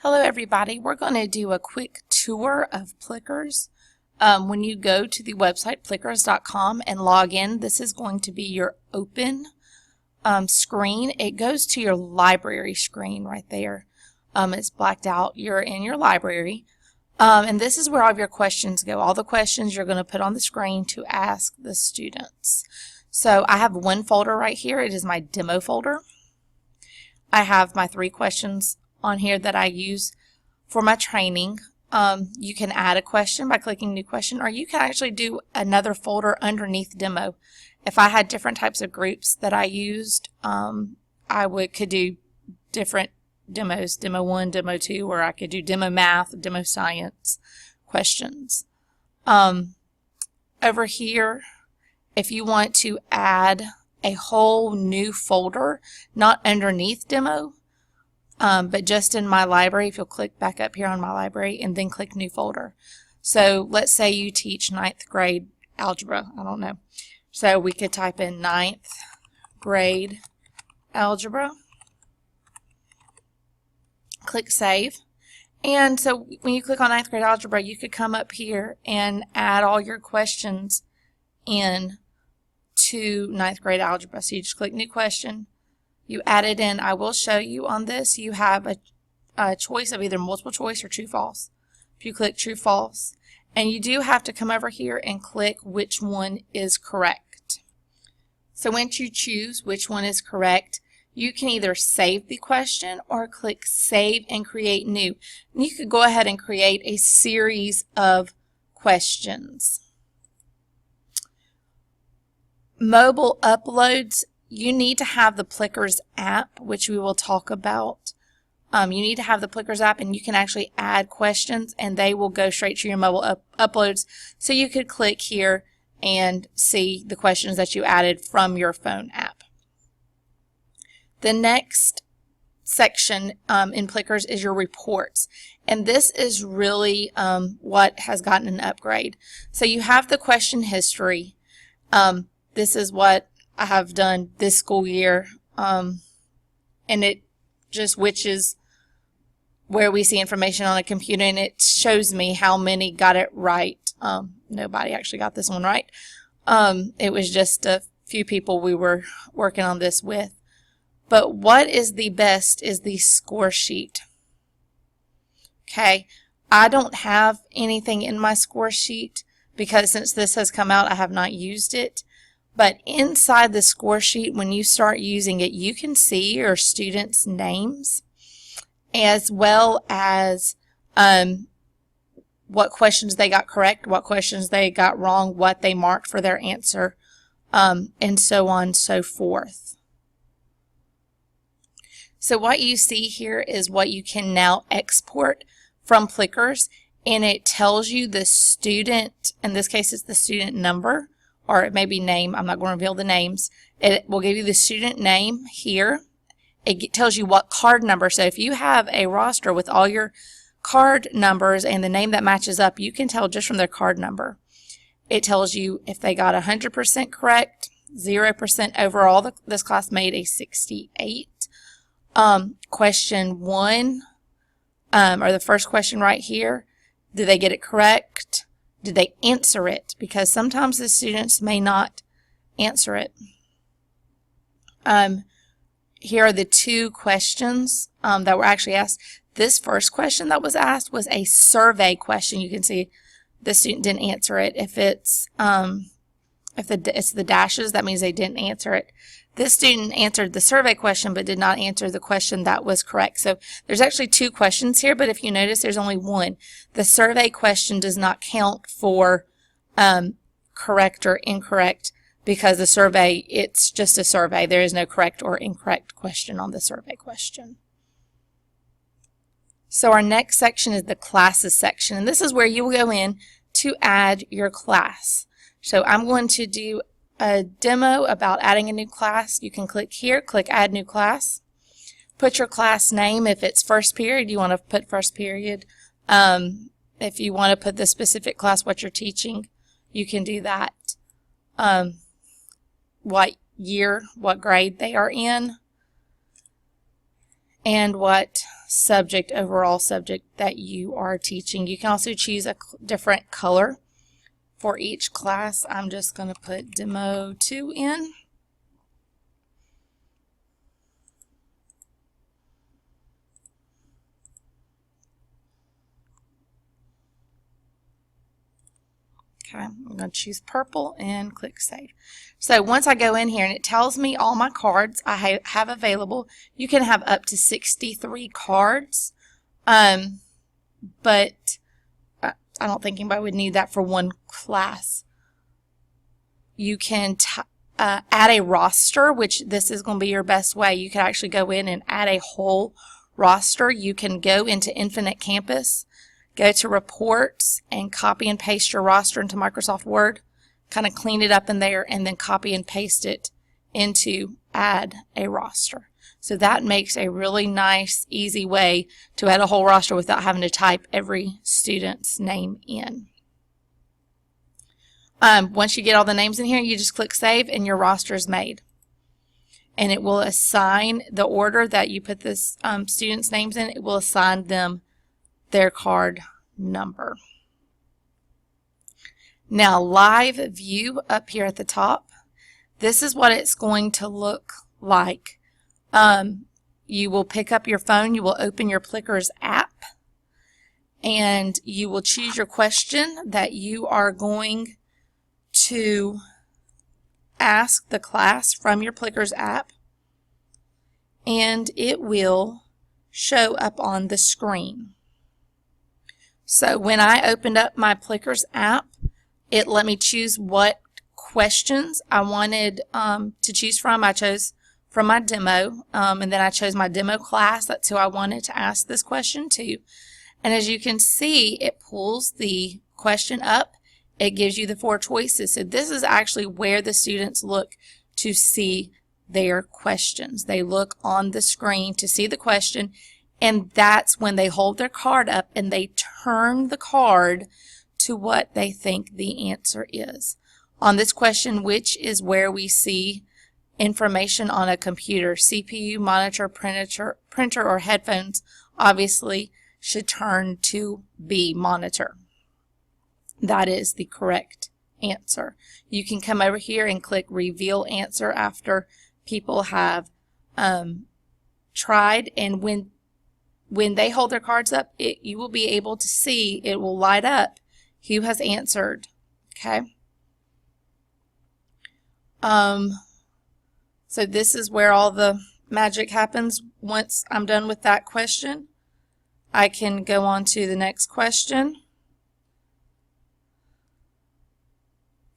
Hello everybody, we're going to do a quick tour of Plickers. When you go to the website plickers.com and log in, this is going to be your open screen. It goes to your library screen right there. It's blacked out. You're in your library. And this is where all of your questions go. All the questions you're going to put on the screen to ask the students. So I have one folder right here. It is my demo folder. I have my 3 questions on here that I use for my training. You can add a question by clicking new question, or you can actually do another folder underneath demo. If I had different types of groups that I used, could do different demos, demo 1, demo 2, or I could do demo math, demo science questions. Over here, if you want to add a whole new folder, not underneath demo, but just in my library, if you'll click back up here on my library and then click new folder. So let's say you teach 9th grade algebra. I don't know. So we could type in 9th grade algebra. Click save. And so when you click on 9th grade algebra, you could come up here and add all your questions in to 9th grade algebra. So you just click new question. You add it in. I will show you on this. You have a choice of either multiple choice or true false. If you click true false, and you do have to come over here and click which one is correct. So once you choose which one is correct, you can either save the question or click save and create new. And you could go ahead and create a series of questions. Mobile uploads. You need to have the Plickers app, which we will talk about. You need to have the Plickers app, and you can actually add questions, and they will go straight to your mobile uploads. So you could click here and see the questions that you added from your phone app. The next section in Plickers is your reports. And this is really what has gotten an upgrade. So you have the question history. This is what I have done this school year, and it just witches where we see information on a computer, and it shows me how many got it right. Nobody actually got this one right. It was just a few people we were working on this with. But what is the best is the score sheet. Okay, I don't have anything in my score sheet because since this has come out, I have not used it. But inside the score sheet, when you start using it, you can see your students' names as well as what questions they got correct, what questions they got wrong, what they marked for their answer, and so on and so forth. So what you see here is what you can now export from Plickers, and it tells you the student, in this case it's the student number, or it may be name. I'm not going to reveal the names. It will give you the student name here. It tells you what card number. So if you have a roster with all your card numbers and the name that matches up, you can tell just from their card number. It tells you if they got 100% correct, 0% overall. This class made a 68. Question 1, or the first question right here, did they get it correct? Did they answer it? Because sometimes the students may not answer it. Here are the 2 questions that were actually asked. This first question that was asked was a survey question. You can see the student didn't answer it. If it's the dashes, that means they didn't answer it. This student answered the survey question but did not answer the question that was correct. So there's actually 2 questions here, but if you notice there's only one. The survey question does not count for correct or incorrect because the survey, it's just a survey. There is no correct or incorrect question on the survey question. So our next section is the classes section, and this is where you will go in to add your class. So I'm going to do a demo about adding a new class. You can click here, click add new class. Put your class name. If it's first period, you want to put first period. If you want to put the specific class what you're teaching, you can do that. What year, what grade they are in. and what subject, overall subject that you are teaching. You can also choose a different color for each class. I'm just going to put Demo 2 in. Okay, I'm going to choose purple and click Save. So once I go in here and it tells me all my cards I have available, you can have up to 63 cards, but I don't think anybody would need that for one class. You can add a roster, which this is going to be your best way. You can actually go in and add a whole roster. You can go into Infinite Campus, go to Reports, and copy and paste your roster into Microsoft Word, kind of clean it up in there, and then copy and paste it into Add a Roster. So that makes a really nice, easy way to add a whole roster without having to type every student's name in. Once you get all the names in here, you just click Save and your roster is made. And it will assign the order that you put this student's names in. It will assign them their card number. Now, live view up here at the top. This is what it's going to look like. You will pick up your phone, you will open your Plickers app, and you will choose your question that you are going to ask the class from your Plickers app, and it will show up on the screen. So when I opened up my Plickers app, it let me choose what questions I wanted to choose from. I chose from my demo, and then I chose my demo class. That's who I wanted to ask this question to. And as you can see, it pulls the question up. It gives you the 4 choices. So this is actually where the students look to see their questions. They look on the screen to see the question, and that's when they hold their card up and they turn the card to what they think the answer is. On this question, which is where we see information on a computer, CPU, monitor, printer, or headphones, obviously should turn to B, monitor. That is the correct answer. You can come over here and click Reveal Answer after people have tried, and when they hold their cards up, you will be able to see, it will light up who has answered. Okay. So this is where all the magic happens. Once I'm done with that question, I can go on to the next question.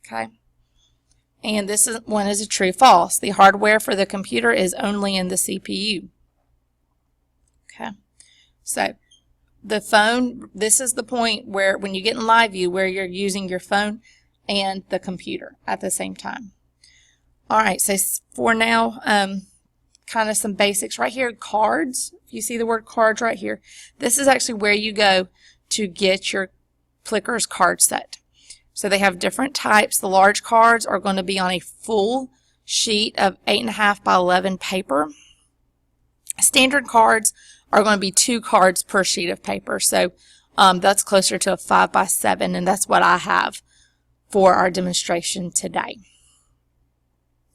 Okay. And this one is a true false. The hardware for the computer is only in the CPU. Okay. So the phone, this is the point where when you get in live view where you're using your phone and the computer at the same time. All right, so for now, kind of some basics right here. Cards, if you see the word cards right here, this is actually where you go to get your Plickers card set. So they have different types. The large cards are going to be on a full sheet of 8.5 by 11 paper. Standard cards are going to be 2 cards per sheet of paper. So that's closer to a 5 by 7, and that's what I have for our demonstration today.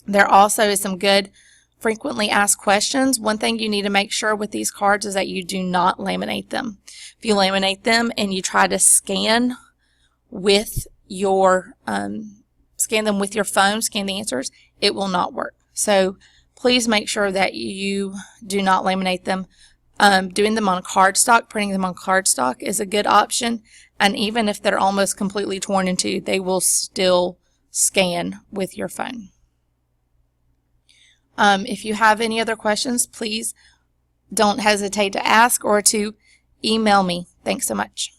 There also is some good frequently asked questions. One thing you need to make sure with these cards is that you do not laminate them. If you laminate them and you try to scan with your scan them with your phone, scan the answers, it will not work. So please make sure that you do not laminate them. Doing them on cardstock, printing them on cardstock is a good option, and even if they're almost completely torn in two, they will still scan with your phone. If you have any other questions, please don't hesitate to ask or to email me. Thanks so much.